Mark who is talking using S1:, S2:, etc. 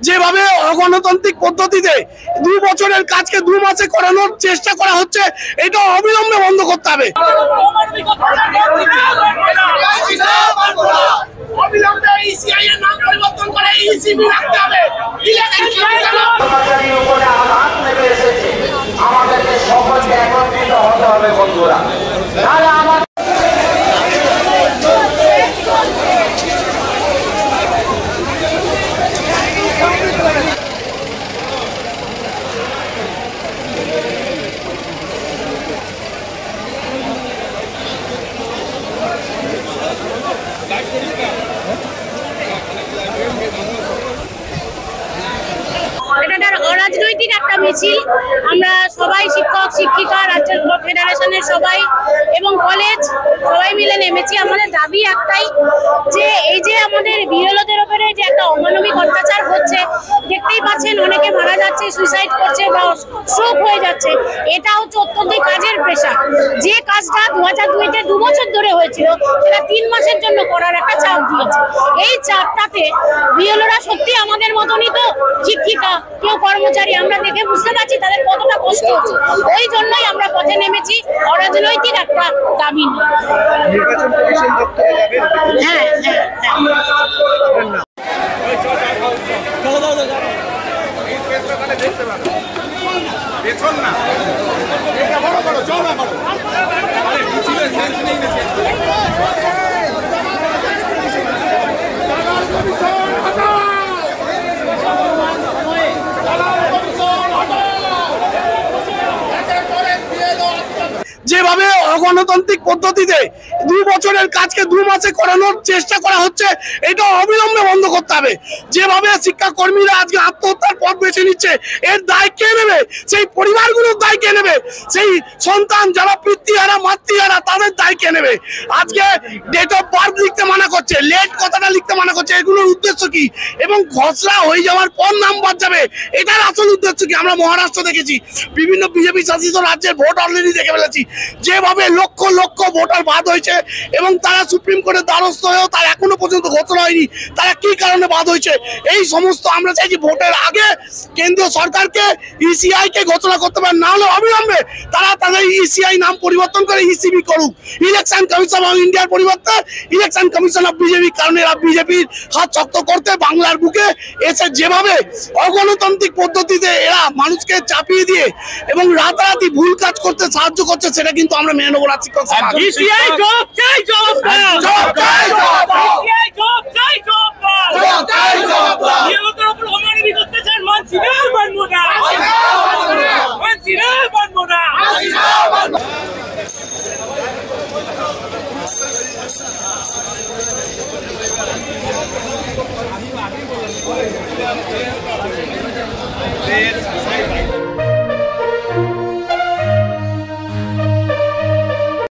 S1: যেভাবে অগণতান্ত্রিক পদ্ধতিতে 2 বছরের কাজকে 2 মাসে করানোর চেষ্টা করা হচ্ছে, এটা অবিলম্বে বন্ধ করতে হবে। অবিলম্বে ইসিআই এর নাম পরিবর্তন করে ইসিবি রাখতে হবে।
S2: আমাদেরকে সকলকে একত্রিত হতে হবে বন্ধুরা।
S3: অরাজনৈতিক একটা মিছিল, আমরা সবাই শিক্ষক শিক্ষিকা, রাজ্য ফেডারেশনের সবাই এবং কলেজ সবাই মিলে নেমেছি। আমাদের দাবি একটাই, যে এই যে আমাদের বিএলওদের উপরে যে একটা অমানবিক অত্যাচার হচ্ছে, দেখতেই পাচ্ছেন অনেকে মারা যাচ্ছে, সুইসাইড করছে বা স্ট্রোক হয়ে যাচ্ছে, এটা হচ্ছে অত্যন্ত কাজের প্রেশার। যে কাজটা 2002-তে 2 বছর ধরে হয়েছিল, সেটা 3 মাসের জন্য করার একটা চাপ দিয়েছে। এই চাপটাতে বিএলওরা সত্যি আমাদের মতনই তো শিক্ষিকা, কেউ কর্মচারী, আমরা দেখে বুঝতে পারছি তাদের কতটা কষ্ট হচ্ছে। ওই জন্যই আমরা পথে নেমেছি, অরাজনৈতিক একটা দাবি নিয়ে। হ্যাঁ
S1: যেভাবে অগণতান্ত্রিক পদ্ধতিতে 2 বছরের কাজকে 2 মাসে করানোর চেষ্টা করা হচ্ছে, এটা অবিলম্বে বন্ধ করতে হবে। যেভাবে শিক্ষাকর্মীরা আজকে আত্মহত্যার পথ বেছে নিচ্ছে, এর দায় কে নেবে? সেই পরিবারগুলোর দায় কে নেবে? সেই সন্তান যারা পিতৃহারা মাতৃহারা, তাদের দায় কে নেবে? আজকে ডেট অফ বার্থ লিখতে মানা করছে, লেট কথাটা লিখতে মানা করছে, এগুলোর উদ্দেশ্য কি? এবং খসড়া হয়ে যাওয়ার পর নাম বাদ যাবে, এটার আসল উদ্দেশ্য কি? আমরা মহারাষ্ট্র দেখেছি, বিভিন্ন বিজেপি শাসিত রাজ্যের ভোট অলরেডি দেখে ফেলেছি, যেভাবে লক্ষ লক্ষ ভোটার বাদ হয়েছে এবং তারা সুপ্রিম কোর্টের দ্বারস্থ হয়েও তার এখনো পর্যন্ত ঘোষণা হয়নি তারা কি কারণে বাদ হয়েছে। এই সমস্ত আমরা চাইছি ভোটের আগে কেন্দ্রীয় সরকারকে ইসিআই কে ঘোষণা করতে পারে, না হলে অবিলম্বে তারা তাদের ইসিআই নাম পরিবর্তন করে ইসিবি করুক, ইলেকশন কমিশন অফ ইন্ডিয়ার পরিবর্তে ইলেকশন কমিশন অফ বিজেপি। কারণ এরা বিজেপির হাত শক্ত করতে বাংলার বুকে এসে যেভাবে অগণতান্ত্রিক পদ্ধতিতে এরা মানুষকে চাপিয়ে দিয়ে এবং রাতারাতি ভুল কাজ করতে সাহায্য করছে, সেটা কিন্তু আমরা মেনে নেবো না। শিক্ষক সমাজ ইসিআই জবাব চাই, জবাব দাও, জবাব চাই, জবাব দাও, ইসিআই জবাব চাই, জবাব দাও, জবাব চাই, জবাব দাও। বিএলওদের উপর অমানবিক অত্যাচার মানছি না, মানবো না, মানছি না, মানবো না, মানছি না, মানবো না।